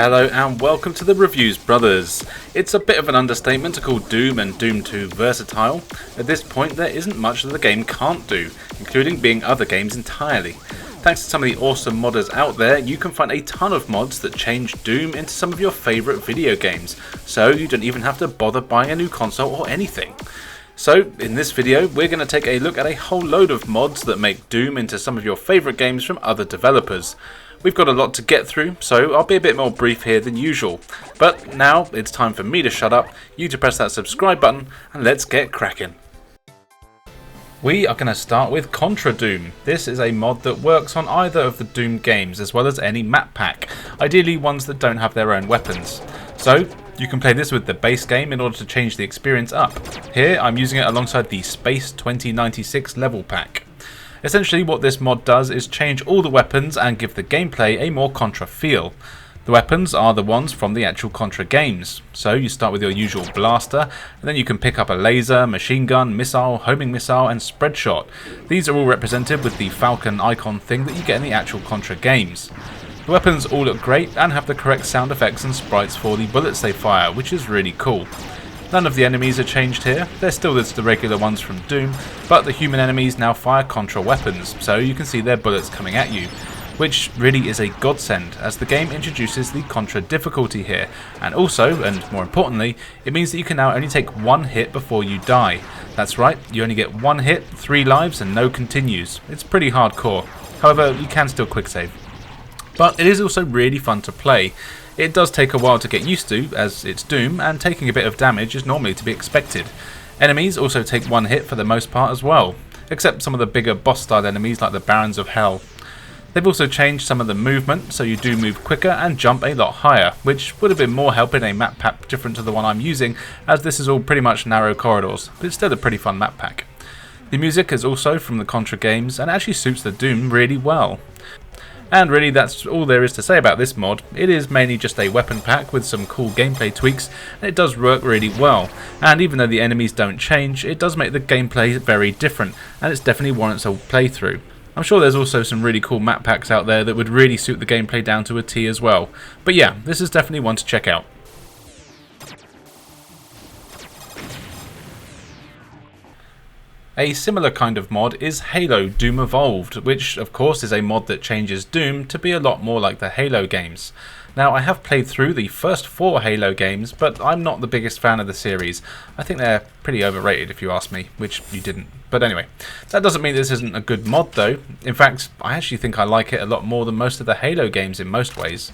Hello and welcome to the Reviews Brothers. It's a bit of an understatement to call Doom and Doom 2 versatile. At this point there isn't much that the game can't do, including being other games entirely. Thanks to some of the awesome modders out there, you can find a ton of mods that change Doom into some of your favourite video games, so you don't even have to bother buying a new console or anything. So, in this video, we're going to take a look at a whole load of mods that make Doom into some of your favourite games from other developers. We've got a lot to get through, so I'll be a bit more brief here than usual. But now, it's time for me to shut up, you to press that subscribe button, and let's get cracking. We are going to start with Contra Doom. This is a mod that works on either of the Doom games, as well as any map pack, ideally ones that don't have their own weapons. So, you can play this with the base game in order to change the experience up. Here, I'm using it alongside the Space 2096 level pack. Essentially, what this mod does is change all the weapons and give the gameplay a more Contra feel. The weapons are the ones from the actual Contra games. So you start with your usual blaster, and then you can pick up a laser, machine gun, missile, homing missile, and spread shot. These are all represented with the Falcon icon thing that you get in the actual Contra games. The weapons all look great and have the correct sound effects and sprites for the bullets they fire, which is really cool. None of the enemies are changed here, they're still just the regular ones from Doom, but the human enemies now fire Contra weapons, so you can see their bullets coming at you. Which really is a godsend, as the game introduces the Contra difficulty here, and also, and more importantly, it means that you can now only take one hit before you die. That's right, you only get one hit, 3 lives, and no continues. It's pretty hardcore, however you can still quick save. But it is also really fun to play. It does take a while to get used to, as it's Doom, and taking a bit of damage is normally to be expected. Enemies also take one hit for the most part as well, except some of the bigger boss style enemies like the Barons of Hell. They've also changed some of the movement, so you do move quicker and jump a lot higher, which would have been more help in a map pack different to the one I'm using, as this is all pretty much narrow corridors, but it's still a pretty fun map pack. The music is also from the Contra games and actually suits the Doom really well. And really that's all there is to say about this mod. It is mainly just a weapon pack with some cool gameplay tweaks, and it does work really well. And even though the enemies don't change, it does make the gameplay very different, and it's definitely warrants a playthrough. I'm sure there's also some really cool map packs out there that would really suit the gameplay down to a T as well. But yeah, this is definitely one to check out. A similar kind of mod is Halo Doom Evolved, which of course is a mod that changes Doom to be a lot more like the Halo games. Now I have played through the first 4 Halo games, but I'm not the biggest fan of the series. I think they're pretty overrated if you ask me, which you didn't. But anyway, that doesn't mean this isn't a good mod though. In fact, I actually think I like it a lot more than most of the Halo games in most ways.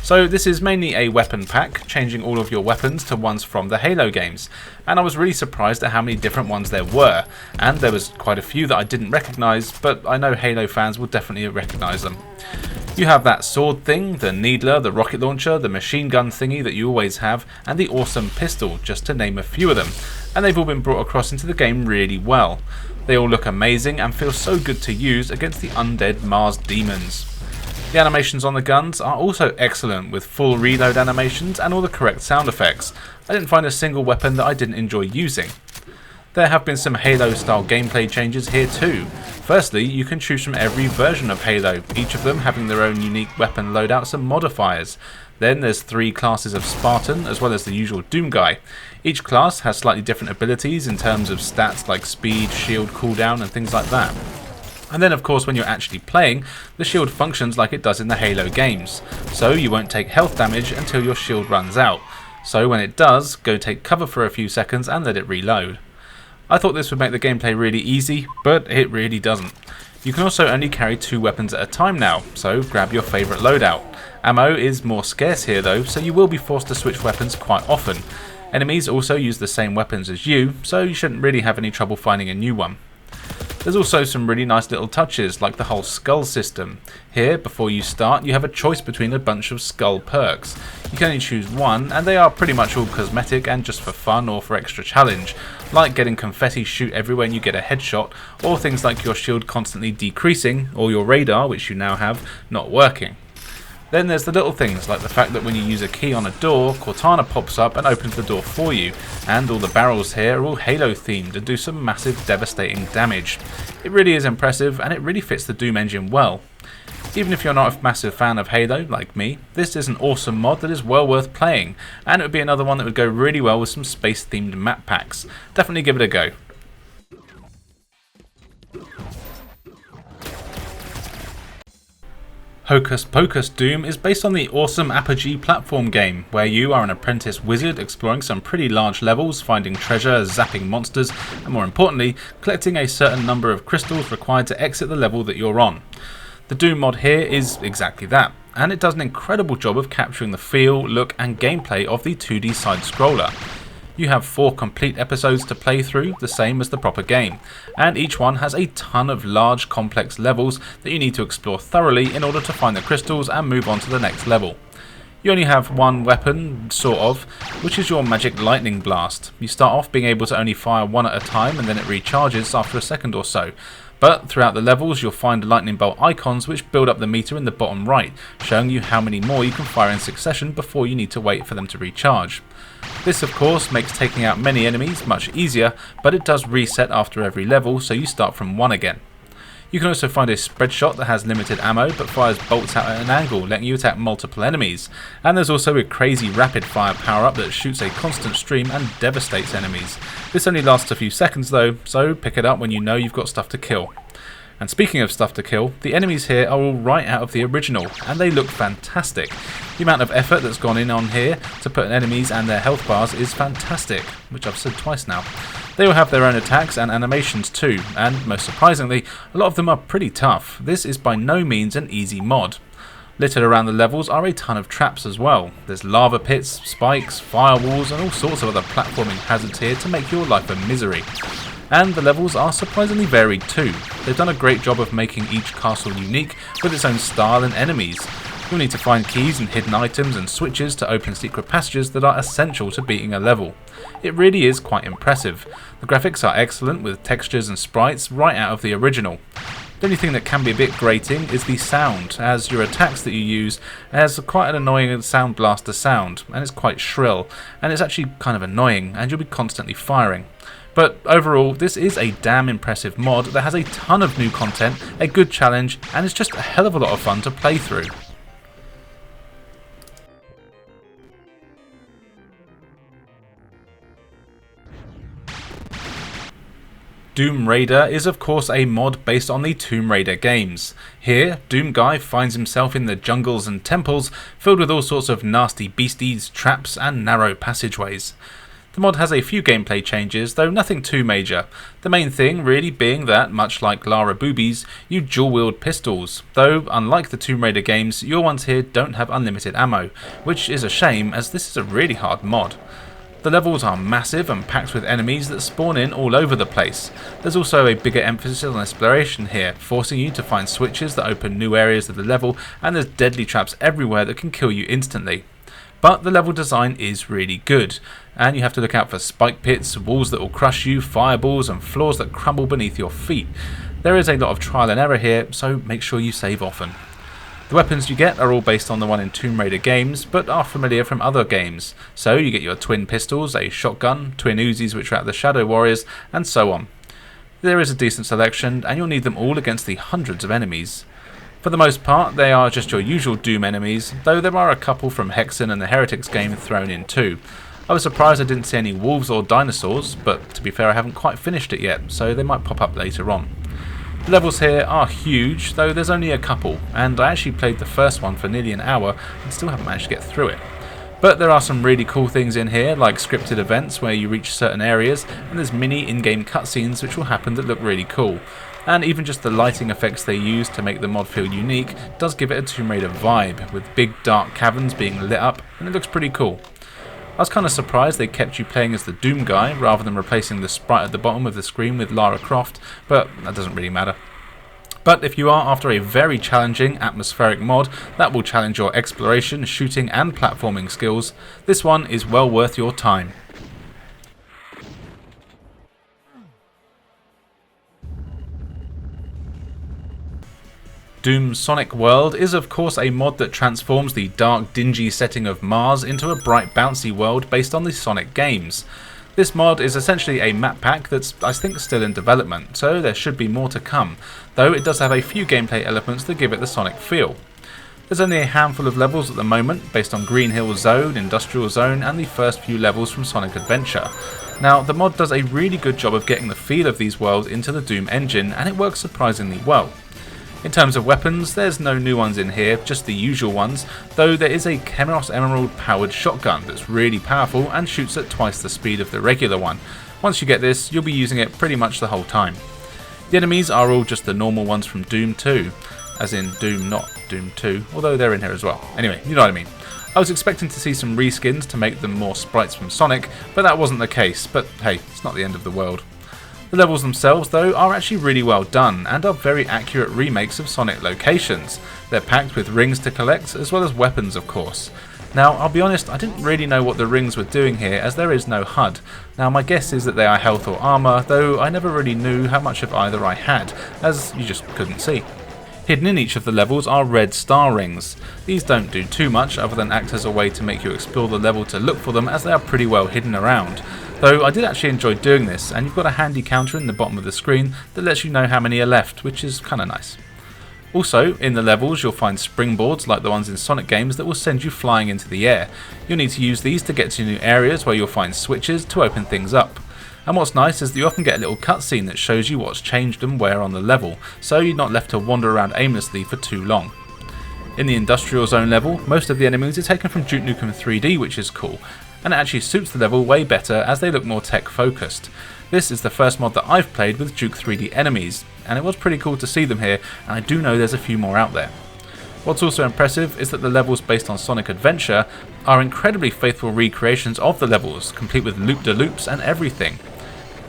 So this is mainly a weapon pack, changing all of your weapons to ones from the Halo games, and I was really surprised at how many different ones there were, and there was quite a few that I didn't recognise, but I know Halo fans will definitely recognise them. You have that sword thing, the needler, the rocket launcher, the machine gun thingy that you always have, and the awesome pistol, just to name a few of them, and they've all been brought across into the game really well. They all look amazing and feel so good to use against the undead Mars demons. The animations on the guns are also excellent, with full reload animations and all the correct sound effects. I didn't find a single weapon that I didn't enjoy using. There have been some Halo style gameplay changes here too. Firstly, you can choose from every version of Halo, each of them having their own unique weapon loadouts and modifiers. Then there's 3 classes of Spartan, as well as the usual Doom guy. Each class has slightly different abilities in terms of stats like speed, shield, cooldown and things like that. And then of course when you're actually playing, the shield functions like it does in the Halo games, so you won't take health damage until your shield runs out. So when it does, go take cover for a few seconds and let it reload. I thought this would make the gameplay really easy, but it really doesn't. You can also only carry 2 weapons at a time now, so grab your favourite loadout. Ammo is more scarce here though, so you will be forced to switch weapons quite often. Enemies also use the same weapons as you, so you shouldn't really have any trouble finding a new one. There's also some really nice little touches, like the whole skull system. Here, before you start, you have a choice between a bunch of skull perks. You can only choose one, and they are pretty much all cosmetic and just for fun or for extra challenge, like getting confetti shoot everywhere you get a headshot, or things like your shield constantly decreasing, or your radar, which you now have, not working. Then there's the little things, like the fact that when you use a key on a door, Cortana pops up and opens the door for you, and all the barrels here are all Halo themed and do some massive devastating damage. It really is impressive, and it really fits the Doom engine well. Even if you're not a massive fan of Halo, like me, this is an awesome mod that is well worth playing, and it would be another one that would go really well with some space-themed map packs. Definitely give it a go. Hocus Pocus Doom is based on the awesome Apogee platform game, where you are an apprentice wizard exploring some pretty large levels, finding treasure, zapping monsters, and more importantly, collecting a certain number of crystals required to exit the level that you're on. The Doom mod here is exactly that, and it does an incredible job of capturing the feel, look, and gameplay of the 2D side-scroller. You have 4 complete episodes to play through, the same as the proper game, and each one has a ton of large complex levels that you need to explore thoroughly in order to find the crystals and move on to the next level. You only have one weapon, sort of, which is your magic lightning blast. You start off being able to only fire one at a time and then it recharges after a second or so. But throughout the levels you'll find lightning bolt icons which build up the meter in the bottom right, showing you how many more you can fire in succession before you need to wait for them to recharge. This of course makes taking out many enemies much easier, but it does reset after every level, so you start from 1 again. You can also find a spread shot that has limited ammo but fires bolts out at an angle, letting you attack multiple enemies. And there's also a crazy rapid fire power up that shoots a constant stream and devastates enemies. This only lasts a few seconds though, so pick it up when you know you've got stuff to kill. And speaking of stuff to kill, the enemies here are all right out of the original, and they look fantastic. The amount of effort that's gone in on here to put enemies and their health bars is fantastic, which I've said twice now. They all have their own attacks and animations too, and most surprisingly, a lot of them are pretty tough. This is by no means an easy mod. Littered around the levels are a ton of traps as well. There's lava pits, spikes, firewalls, and all sorts of other platforming hazards here to make your life a misery. And the levels are surprisingly varied too. They've done a great job of making each castle unique with its own style and enemies. You'll need to find keys and hidden items and switches to open secret passages that are essential to beating a level. It really is quite impressive. The graphics are excellent with textures and sprites right out of the original. The only thing that can be a bit grating is the sound, as your attacks that you use has quite an annoying sound blaster sound, and it's quite shrill, and it's actually kind of annoying, and you'll be constantly firing. But overall, this is a damn impressive mod that has a ton of new content, a good challenge, and it's just a hell of a lot of fun to play through. Doom Raider is of course a mod based on the Tomb Raider games. Here, Doom Guy finds himself in the jungles and temples filled with all sorts of nasty beasties, traps and narrow passageways. The mod has a few gameplay changes, though nothing too major. The main thing really being that, much like Lara Boobies, you dual-wield pistols, though unlike the Tomb Raider games, your ones here don't have unlimited ammo, which is a shame as this is a really hard mod. The levels are massive and packed with enemies that spawn in all over the place. There's also a bigger emphasis on exploration here, forcing you to find switches that open new areas of the level, and there's deadly traps everywhere that can kill you instantly. But the level design is really good, and you have to look out for spike pits, walls that will crush you, fireballs and floors that crumble beneath your feet. There is a lot of trial and error here, so make sure you save often. The weapons you get are all based on the one in Tomb Raider games, but are familiar from other games. So you get your twin pistols, a shotgun, twin Uzis which are at the Shadow Warriors, and so on. There is a decent selection, and you'll need them all against the hundreds of enemies. For the most part, they are just your usual Doom enemies, though there are a couple from Hexen and the Heretics game thrown in too. I was surprised I didn't see any wolves or dinosaurs, but to be fair I haven't quite finished it yet, so they might pop up later on. The levels here are huge, though there's only a couple, and I actually played the first one for nearly an hour and still haven't managed to get through it. But there are some really cool things in here, like scripted events where you reach certain areas, and there's mini in-game cutscenes which will happen that look really cool. And even just the lighting effects they use to make the mod feel unique does give it a Tomb Raider vibe, with big dark caverns being lit up, and it looks pretty cool. I was kind of surprised they kept you playing as the Doom guy rather than replacing the sprite at the bottom of the screen with Lara Croft, but that doesn't really matter. But if you are after a very challenging atmospheric mod that will challenge your exploration, shooting and platforming skills, this one is well worth your time. Doom's Sonic World is of course a mod that transforms the dark, dingy setting of Mars into a bright, bouncy world based on the Sonic games. This mod is essentially a map pack that's, I think, still in development, so there should be more to come, though it does have a few gameplay elements that give it the Sonic feel. There's only a handful of levels at the moment, based on Green Hill Zone, Industrial Zone, and the first few levels from Sonic Adventure. Now, the mod does a really good job of getting the feel of these worlds into the Doom engine, and it works surprisingly well. In terms of weapons, there's no new ones in here, just the usual ones, though there is a Chemeros Emerald powered shotgun that's really powerful and shoots at twice the speed of the regular one. Once you get this, you'll be using it pretty much the whole time. The enemies are all just the normal ones from Doom 2, as in Doom not Doom 2, although they're in here as well. Anyway, you know what I mean. I was expecting to see some reskins to make them more sprites from Sonic, but that wasn't the case, but hey, it's not the end of the world. The levels themselves, though, are actually really well done and are very accurate remakes of Sonic locations. They're packed with rings to collect, as well as weapons, of course. Now, I'll be honest, I didn't really know what the rings were doing here, as there is no HUD. Now, my guess is that they are health or armour, though I never really knew how much of either I had, as you just couldn't see. Hidden in each of the levels are red star rings. These don't do too much other than act as a way to make you explore the level to look for them, as they are pretty well hidden around. Though I did actually enjoy doing this, and you've got a handy counter in the bottom of the screen that lets you know how many are left, which is kinda nice. Also, in the levels you'll find springboards like the ones in Sonic games that will send you flying into the air. You'll need to use these to get to new areas where you'll find switches to open things up. And what's nice is that you often get a little cutscene that shows you what's changed and where on the level, so you're not left to wander around aimlessly for too long. In the Industrial Zone level, most of the enemies are taken from Duke Nukem 3D, which is cool, and it actually suits the level way better as they look more tech focused. This is the first mod that I've played with Duke 3D enemies, and it was pretty cool to see them here, and I do know there's a few more out there. What's also impressive is that the levels based on Sonic Adventure are incredibly faithful recreations of the levels, complete with loop-de-loops and everything.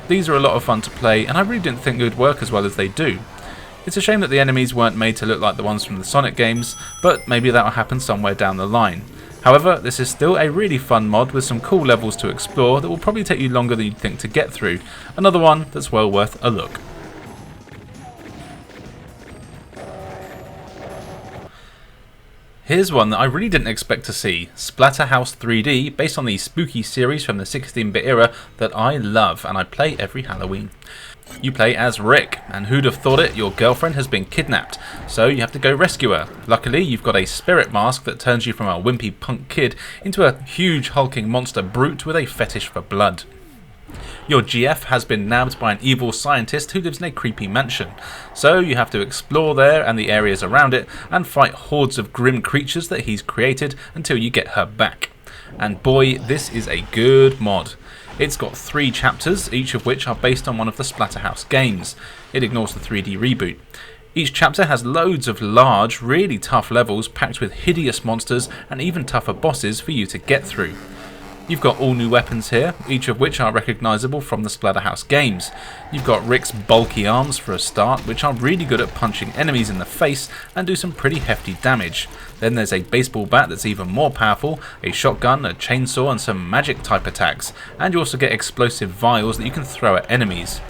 These are a lot of fun to play, and I really didn't think they would work as well as they do. It's a shame that the enemies weren't made to look like the ones from the Sonic games, but maybe that'll happen somewhere down the line. However, this is still a really fun mod with some cool levels to explore that will probably take you longer than you'd think to get through. Another one that's well worth a look. Here's one that I really didn't expect to see, Splatterhouse 3D, based on the spooky series from the 16-bit era that I love and I play every Halloween. You play as Rick, and who'd have thought it, your girlfriend has been kidnapped, so you have to go rescue her. Luckily, you've got a spirit mask that turns you from a wimpy punk kid into a huge hulking monster brute with a fetish for blood. Your GF has been nabbed by an evil scientist who lives in a creepy mansion, so you have to explore there and the areas around it and fight hordes of grim creatures that he's created until you get her back. And boy, this is a good mod. It's got 3 chapters, each of which are based on one of the Splatterhouse games. It ignores the 3D reboot. Each chapter has loads of large, really tough levels packed with hideous monsters and even tougher bosses for you to get through. You've got all new weapons here, each of which are recognisable from the Splatterhouse games. You've got Rick's bulky arms for a start, which are really good at punching enemies in the face and do some pretty hefty damage. Then there's a baseball bat that's even more powerful, a shotgun, a chainsaw and some magic type attacks, and you also get explosive vials that you can throw at enemies.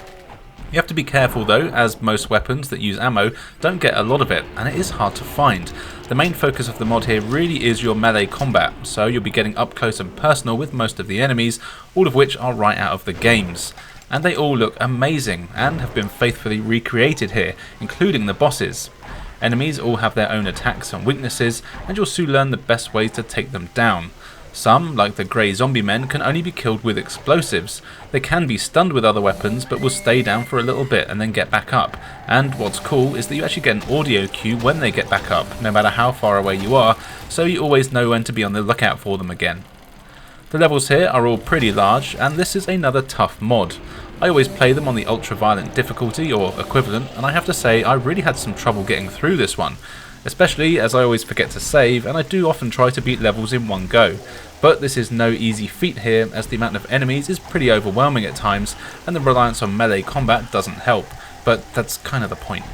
You have to be careful though, as most weapons that use ammo don't get a lot of it, and it is hard to find. The main focus of the mod here really is your melee combat, so you'll be getting up close and personal with most of the enemies, all of which are right out of the games. And they all look amazing, and have been faithfully recreated here, including the bosses. Enemies all have their own attacks and weaknesses, and you'll soon learn the best ways to take them down. Some, like the grey zombie men, can only be killed with explosives. They can be stunned with other weapons, but will stay down for a little bit and then get back up. And what's cool is that you actually get an audio cue when they get back up, no matter how far away you are, so you always know when to be on the lookout for them again. The levels here are all pretty large, and this is another tough mod. I always play them on the ultra-violent difficulty, or equivalent, and I have to say I really had some trouble getting through this one. Especially as I always forget to save, and I do often try to beat levels in one go. But this is no easy feat here, as the amount of enemies is pretty overwhelming at times, and the reliance on melee combat doesn't help, but that's kind of the point.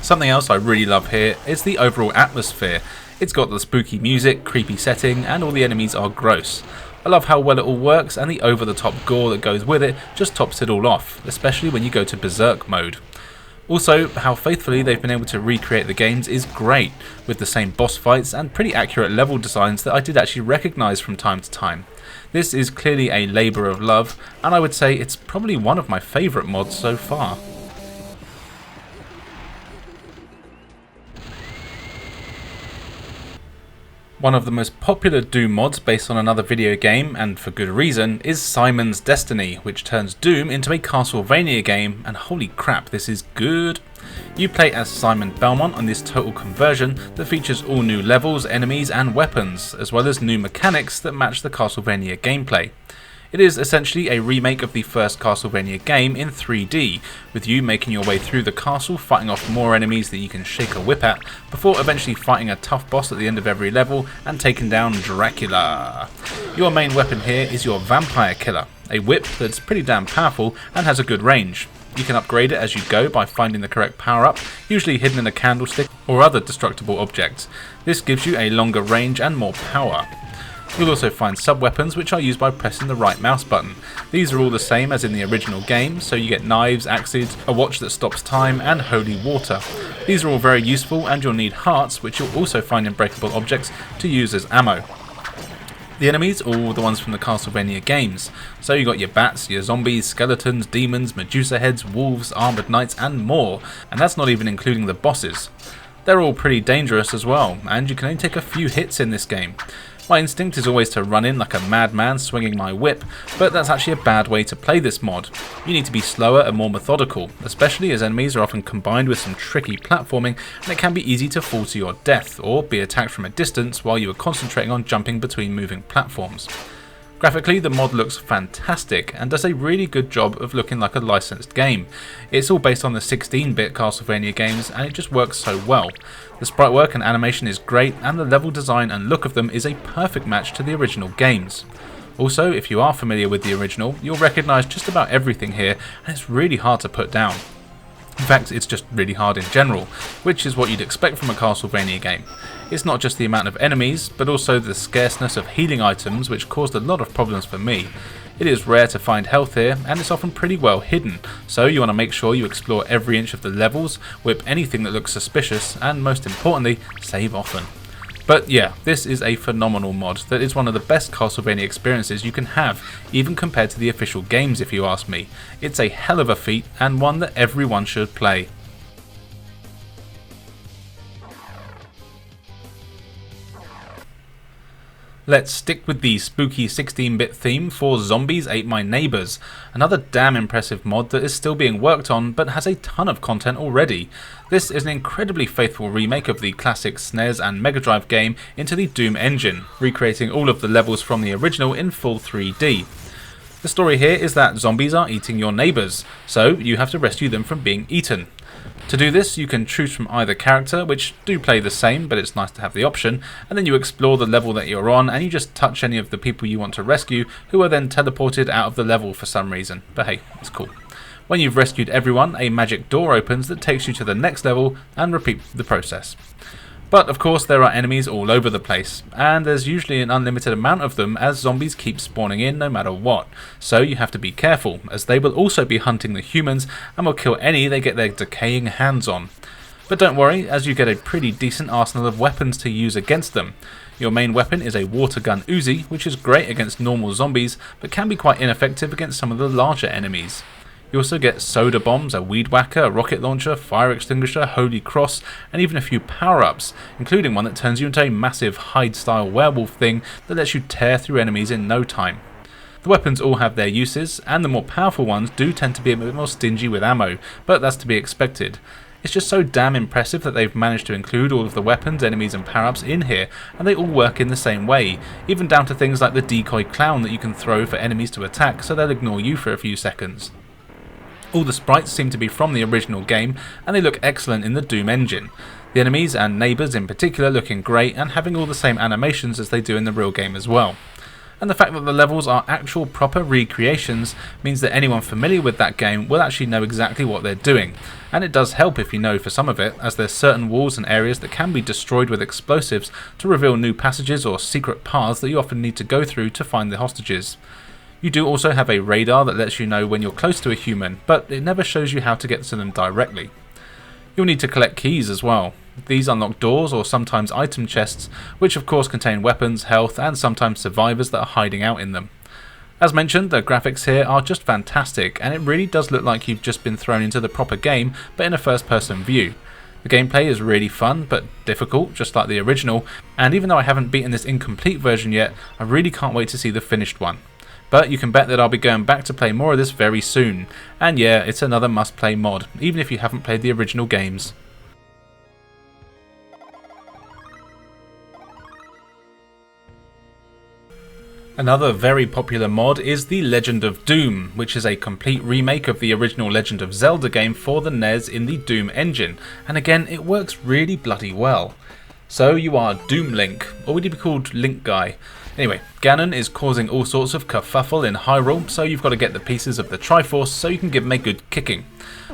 Something else I really love here is the overall atmosphere. It's got the spooky music, creepy setting, and all the enemies are gross. I love how well it all works, and the over-the-top gore that goes with it just tops it all off, especially when you go to berserk mode. Also, how faithfully they've been able to recreate the games is great, with the same boss fights and pretty accurate level designs that I did actually recognise from time to time. This is clearly a labour of love, and I would say it's probably one of my favourite mods so far. One of the most popular Doom mods based on another video game, and for good reason, is Simon's Destiny, which turns Doom into a Castlevania game, and holy crap, this is good. You play as Simon Belmont on this total conversion that features all new levels, enemies and weapons, as well as new mechanics that match the Castlevania gameplay. It is essentially a remake of the first Castlevania game in 3D, with you making your way through the castle, fighting off more enemies that you can shake a whip at, before eventually fighting a tough boss at the end of every level and taking down Dracula. Your main weapon here is your Vampire Killer, a whip that's pretty damn powerful and has a good range. You can upgrade it as you go by finding the correct power-up, usually hidden in a candlestick or other destructible objects. This gives you a longer range and more power. You'll also find sub-weapons which are used by pressing the right mouse button. These are all the same as in the original game, so you get knives, axes, a watch that stops time, and holy water. These are all very useful, and you'll need hearts, which you'll also find in breakable objects, to use as ammo. The enemies are all the ones from the Castlevania games, so you got your bats, your zombies, skeletons, demons, Medusa heads, wolves, armoured knights and more, and that's not even including the bosses. They're all pretty dangerous as well, and you can only take a few hits in this game. My instinct is always to run in like a madman swinging my whip, but that's actually a bad way to play this mod. You need to be slower and more methodical, especially as enemies are often combined with some tricky platforming, and it can be easy to fall to your death, or be attacked from a distance while you are concentrating on jumping between moving platforms. Graphically, the mod looks fantastic and does a really good job of looking like a licensed game. It's all based on the 16-bit Castlevania games and it just works so well. The sprite work and animation is great, and the level design and look of them is a perfect match to the original games. Also, if you are familiar with the original, you'll recognise just about everything here, and it's really hard to put down. In fact, it's just really hard in general, which is what you'd expect from a Castlevania game. It's not just the amount of enemies, but also the scarceness of healing items, which caused a lot of problems for me. It is rare to find health here, and it's often pretty well hidden, so you want to make sure you explore every inch of the levels, whip anything that looks suspicious, and most importantly, save often. But yeah, this is a phenomenal mod that is one of the best Castlevania experiences you can have, even compared to the official games if you ask me. It's a hell of a feat, and one that everyone should play. Let's stick with the spooky 16-bit theme for Zombies Ate My Neighbours, another damn impressive mod that is still being worked on but has a ton of content already. This is an incredibly faithful remake of the classic SNES and Mega Drive game into the Doom engine, recreating all of the levels from the original in full 3D. The story here is that zombies are eating your neighbours, so you have to rescue them from being eaten. To do this, you can choose from either character, which do play the same, but it's nice to have the option, and then you explore the level that you're on, and you just touch any of the people you want to rescue, who are then teleported out of the level for some reason. But hey, it's cool. When you've rescued everyone, a magic door opens that takes you to the next level, and repeat the process. But of course there are enemies all over the place, and there's usually an unlimited amount of them as zombies keep spawning in no matter what, so you have to be careful as they will also be hunting the humans and will kill any they get their decaying hands on. But don't worry, as you get a pretty decent arsenal of weapons to use against them. Your main weapon is a water gun Uzi, which is great against normal zombies but can be quite ineffective against some of the larger enemies. You also get soda bombs, a weed whacker, a rocket launcher, fire extinguisher, holy cross, and even a few power-ups, including one that turns you into a massive Hyde-style werewolf thing that lets you tear through enemies in no time. The weapons all have their uses, and the more powerful ones do tend to be a bit more stingy with ammo, but that's to be expected. It's just so damn impressive that they've managed to include all of the weapons, enemies and power-ups in here, and they all work in the same way, even down to things like the decoy clown that you can throw for enemies to attack so they'll ignore you for a few seconds. All the sprites seem to be from the original game, and they look excellent in the Doom engine. The enemies and neighbours in particular looking great and having all the same animations as they do in the real game as well. And the fact that the levels are actual proper recreations means that anyone familiar with that game will actually know exactly what they're doing. And it does help if you know for some of it, as there's certain walls and areas that can be destroyed with explosives to reveal new passages or secret paths that you often need to go through to find the hostages. You do also have a radar that lets you know when you're close to a human, but it never shows you how to get to them directly. You'll need to collect keys as well. These unlock doors or sometimes item chests, which of course contain weapons, health, and sometimes survivors that are hiding out in them. As mentioned, the graphics here are just fantastic, and it really does look like you've just been thrown into the proper game, but in a first-person view. The gameplay is really fun, but difficult, just like the original, and even though I haven't beaten this incomplete version yet, I really can't wait to see the finished one. But you can bet that I'll be going back to play more of this very soon, and yeah, it's another must-play mod, even if you haven't played the original games. Another very popular mod is The Legend of Doom, which is a complete remake of the original Legend of Zelda game for the NES in the Doom engine, and again it works really bloody well. So you are Doom Link, or would you be called Link Guy? Anyway, Ganon is causing all sorts of kerfuffle in Hyrule, so you've got to get the pieces of the Triforce so you can give him a good kicking.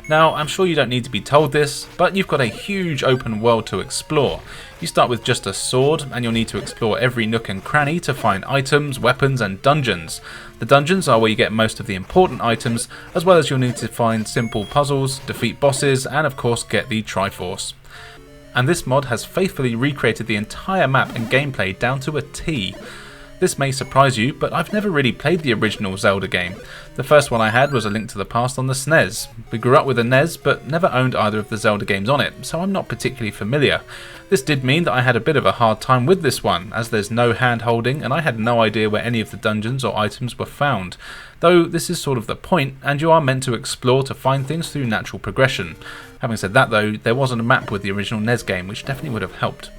Now, I'm sure you don't need to be told this, but you've got a huge open world to explore. You start with just a sword, and you'll need to explore every nook and cranny to find items, weapons, and dungeons. The dungeons are where you get most of the important items, as well as you'll need to find simple puzzles, defeat bosses, and of course get the Triforce. And this mod has faithfully recreated the entire map and gameplay down to a T. This may surprise you, but I've never really played the original Zelda game. The first one I had was A Link to the Past on the SNES. We grew up with a NES, but never owned either of the Zelda games on it, so I'm not particularly familiar. This did mean that I had a bit of a hard time with this one, as there's no hand holding and I had no idea where any of the dungeons or items were found. Though this is sort of the point, and you are meant to explore to find things through natural progression. Having said that though, there wasn't a map with the original NES game, which definitely would have helped.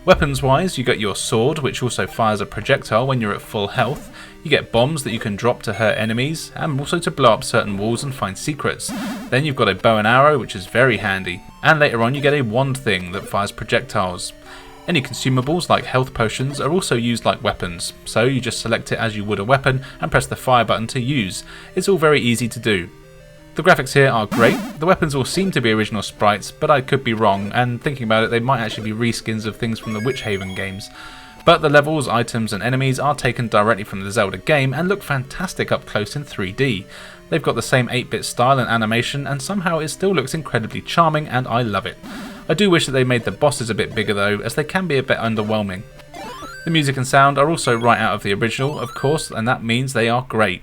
Weapons wise, you get your sword, which also fires a projectile when you're at full health. You get bombs that you can drop to hurt enemies, and also to blow up certain walls and find secrets. Then you've got a bow and arrow, which is very handy. And later on you get a wand thing that fires projectiles. Any consumables like health potions are also used like weapons, so you just select it as you would a weapon and press the fire button to use. It's all very easy to do. The graphics here are great. The weapons all seem to be original sprites, but I could be wrong, and thinking about it, they might actually be reskins of things from the Witch Haven games. But the levels, items and enemies are taken directly from the Zelda game and look fantastic up close in 3D. They've got the same 8-bit style and animation, and somehow it still looks incredibly charming, and I love it. I do wish that they made the bosses a bit bigger though, as they can be a bit underwhelming. The music and sound are also right out of the original, of course, and that means they are great.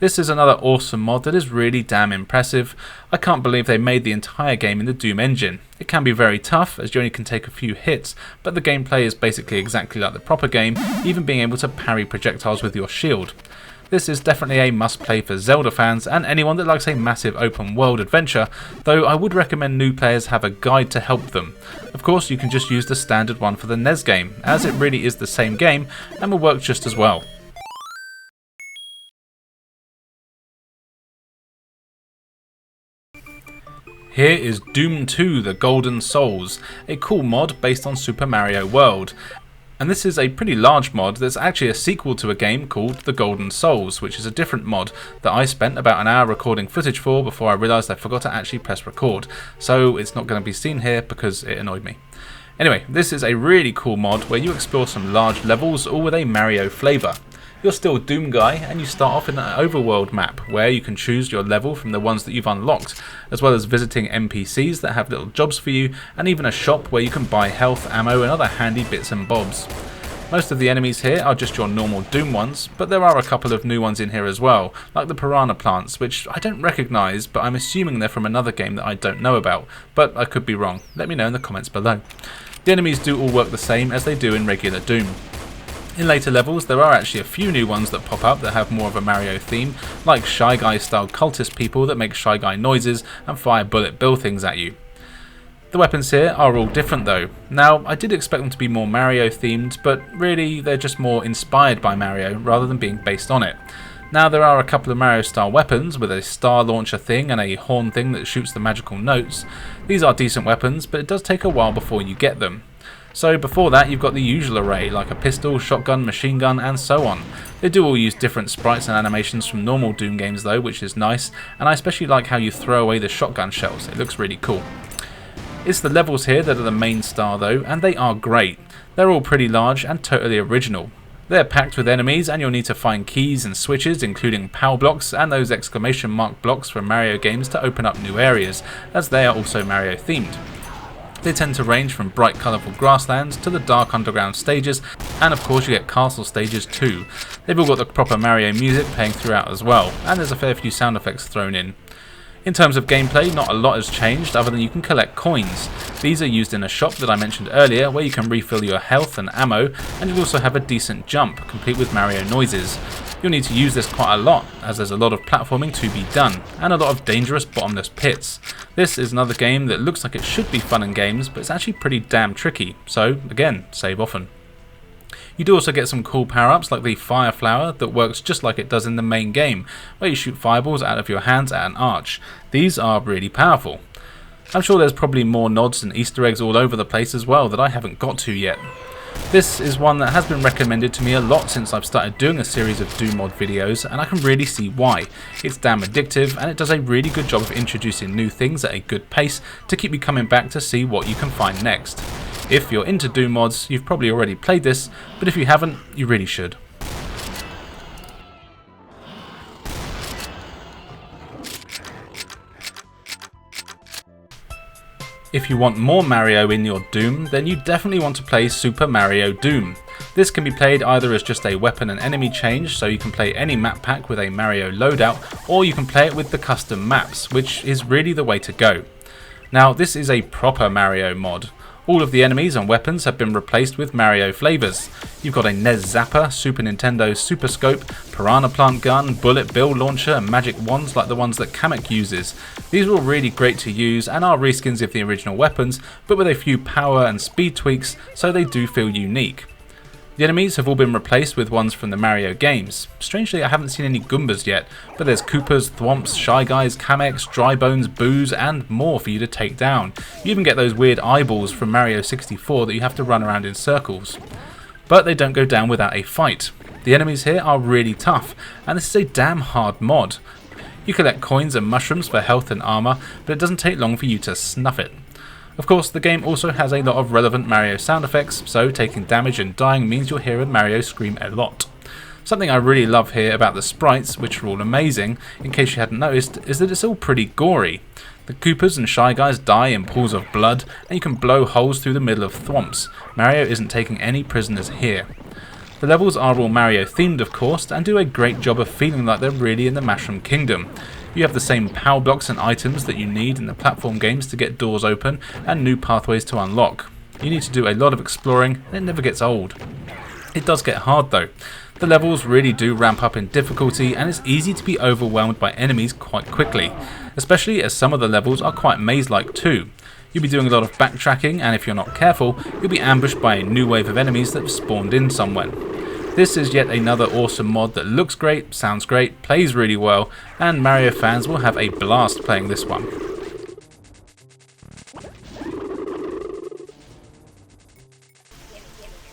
This is another awesome mod that is really damn impressive. I can't believe they made the entire game in the Doom engine. It can be very tough, as you only can take a few hits, but the gameplay is basically exactly like the proper game, even being able to parry projectiles with your shield. This is definitely a must-play for Zelda fans and anyone that likes a massive open world adventure, though I would recommend new players have a guide to help them. Of course, you can just use the standard one for the NES game, as it really is the same game and will work just as well. Here is Doom 2 The Golden Souls, a cool mod based on Super Mario World. And this is a pretty large mod that's actually a sequel to a game called The Golden Souls, which is a different mod that I spent about an hour recording footage for before I realised I forgot to actually press record. So it's not going to be seen here because it annoyed me. Anyway, this is a really cool mod where you explore some large levels all with a Mario flavour. You're still Doom Guy, and you start off in an overworld map where you can choose your level from the ones that you've unlocked, as well as visiting NPCs that have little jobs for you, and even a shop where you can buy health, ammo and other handy bits and bobs. Most of the enemies here are just your normal Doom ones, but there are a couple of new ones in here as well, like the piranha plants, which I don't recognise, but I'm assuming they're from another game that I don't know about, but I could be wrong. Let me know in the comments below. The enemies do all work the same as they do in regular Doom. In later levels, there are actually a few new ones that pop up that have more of a Mario theme, like Shy Guy style cultist people that make Shy Guy noises and fire bullet bill things at you. The weapons here are all different though. Now, I did expect them to be more Mario themed, but really they're just more inspired by Mario rather than being based on it. Now, there are a couple of Mario style weapons with a star launcher thing and a horn thing that shoots the magical notes. These are decent weapons, but it does take a while before you get them. So before that, you've got the usual array, like a pistol, shotgun, machine gun, and so on. They do all use different sprites and animations from normal Doom games though, which is nice, and I especially like how you throw away the shotgun shells. It looks really cool. It's the levels here that are the main star though, and they are great. They're all pretty large and totally original. They're packed with enemies and you'll need to find keys and switches, including power blocks and those exclamation mark blocks from Mario games to open up new areas, as they are also Mario themed. They tend to range from bright colourful grasslands to the dark underground stages, and of course you get castle stages too. They've all got the proper Mario music playing throughout as well, and there's a fair few sound effects thrown in. In terms of gameplay, not a lot has changed other than you can collect coins. These are used in a shop that I mentioned earlier where you can refill your health and ammo, and you also have a decent jump, complete with Mario noises. You'll need to use this quite a lot, as there's a lot of platforming to be done, and a lot of dangerous bottomless pits. This is another game that looks like it should be fun and games, but it's actually pretty damn tricky, so again, save often. You do also get some cool power-ups like the Fire Flower that works just like it does in the main game, where you shoot fireballs out of your hands at an arch. These are really powerful. I'm sure there's probably more nods and Easter eggs all over the place as well that I haven't got to yet. This is one that has been recommended to me a lot since I've started doing a series of Doom mod videos, and I can really see why. It's damn addictive and it does a really good job of introducing new things at a good pace to keep you coming back to see what you can find next. If you're into Doom mods, you've probably already played this, but if you haven't, you really should. If you want more Mario in your Doom, then you definitely want to play Super Mario Doom. This can be played either as just a weapon and enemy change, so you can play any map pack with a Mario loadout, or you can play it with the custom maps, which is really the way to go. Now, this is a proper Mario mod. All of the enemies and weapons have been replaced with Mario flavours. You've got a NES Zapper, Super Nintendo Super Scope, Piranha Plant Gun, Bullet Bill Launcher and magic wands like the ones that Kamek uses. These are all really great to use and are reskins of the original weapons, but with a few power and speed tweaks, so they do feel unique. The enemies have all been replaced with ones from the Mario games. Strangely, I haven't seen any Goombas yet, but there's Koopas, Thwomps, Shy Guys, Kameks, Drybones, Boos, and more for you to take down. You even get those weird eyeballs from Mario 64 that you have to run around in circles. But they don't go down without a fight. The enemies here are really tough, and this is a damn hard mod. You collect coins and mushrooms for health and armour, but it doesn't take long for you to snuff it. Of course, the game also has a lot of relevant Mario sound effects, so taking damage and dying means you'll hear Mario scream a lot. Something I really love here about the sprites, which are all amazing, in case you hadn't noticed, is that it's all pretty gory. The Koopas and Shy Guys die in pools of blood, and you can blow holes through the middle of thwomps. Mario isn't taking any prisoners here. The levels are all Mario themed of course, and do a great job of feeling like they're really in the Mushroom Kingdom. You have the same power blocks and items that you need in the platform games to get doors open and new pathways to unlock. You need to do a lot of exploring and it never gets old. It does get hard though. The levels really do ramp up in difficulty and it's easy to be overwhelmed by enemies quite quickly, especially as some of the levels are quite maze-like too. You'll be doing a lot of backtracking and if you're not careful, you'll be ambushed by a new wave of enemies that have spawned in somewhere. This is yet another awesome mod that looks great, sounds great, plays really well, and Mario fans will have a blast playing this one.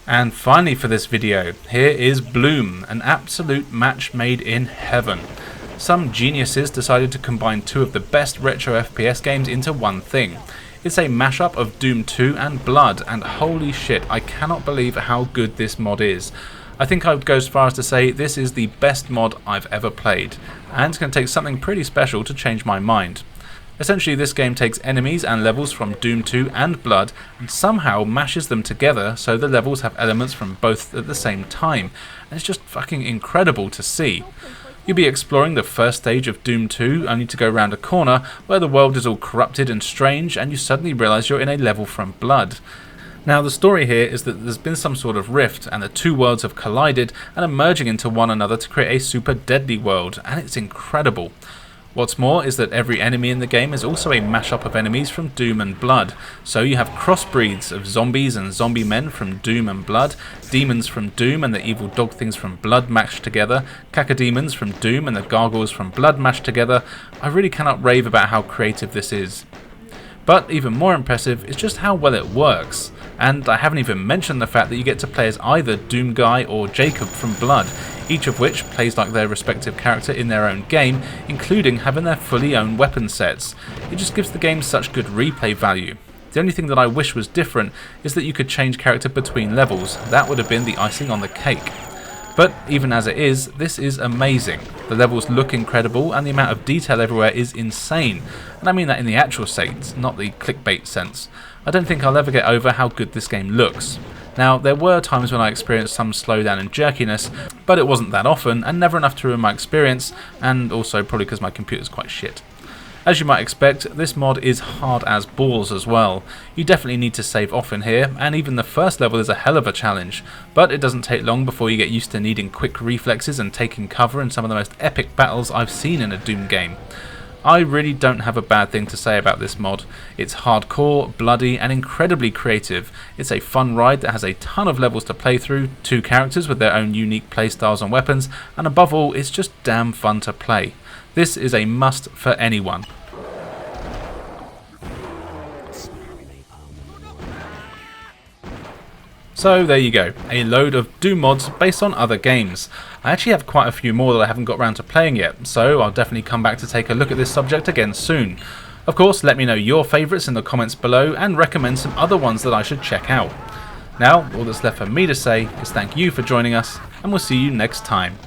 And finally for this video, here is Bloom, an absolute match made in heaven. Some geniuses decided to combine two of the best retro FPS games into one thing. It's a mashup of Doom 2 and Blood, and holy shit, I cannot believe how good this mod is. I think I would go as far as to say this is the best mod I've ever played, and it's going to take something pretty special to change my mind. Essentially this game takes enemies and levels from Doom 2 and Blood and somehow mashes them together so the levels have elements from both at the same time, and it's just fucking incredible to see. You'll be exploring the first stage of Doom 2 only to go round a corner where the world is all corrupted and strange and you suddenly realise you're in a level from Blood. Now the story here is that there's been some sort of rift and the two worlds have collided and are merging into one another to create a super deadly world, and it's incredible. What's more is that every enemy in the game is also a mashup of enemies from Doom and Blood, so you have crossbreeds of zombies and zombie men from Doom and Blood, demons from Doom and the evil dog things from Blood mashed together, cacodemons from Doom and the gargoyles from Blood mashed together. I really cannot rave about how creative this is. But even more impressive is just how well it works. And I haven't even mentioned the fact that you get to play as either Doom Guy or Jacob from Blood, each of which plays like their respective character in their own game, including having their fully owned weapon sets. It just gives the game such good replay value. The only thing that I wish was different is that you could change character between levels. That would have been the icing on the cake. But even as it is, this is amazing. The levels look incredible and the amount of detail everywhere is insane. And I mean that in the actual sense, not the clickbait sense. I don't think I'll ever get over how good this game looks. Now, there were times when I experienced some slowdown and jerkiness, but it wasn't that often and never enough to ruin my experience, and also probably because my computer's quite shit. As you might expect, this mod is hard as balls as well. You definitely need to save often here, and even the first level is a hell of a challenge, but it doesn't take long before you get used to needing quick reflexes and taking cover in some of the most epic battles I've seen in a Doom game. I really don't have a bad thing to say about this mod. It's hardcore, bloody, and incredibly creative. It's a fun ride that has a ton of levels to play through, 2 characters with their own unique playstyles and weapons, and above all, it's just damn fun to play. This is a must for anyone. So there you go, a load of Doom mods based on other games. I actually have quite a few more that I haven't got around to playing yet, so I'll definitely come back to take a look at this subject again soon. Of course, let me know your favourites in the comments below and recommend some other ones that I should check out. Now, all that's left for me to say is thank you for joining us, and we'll see you next time.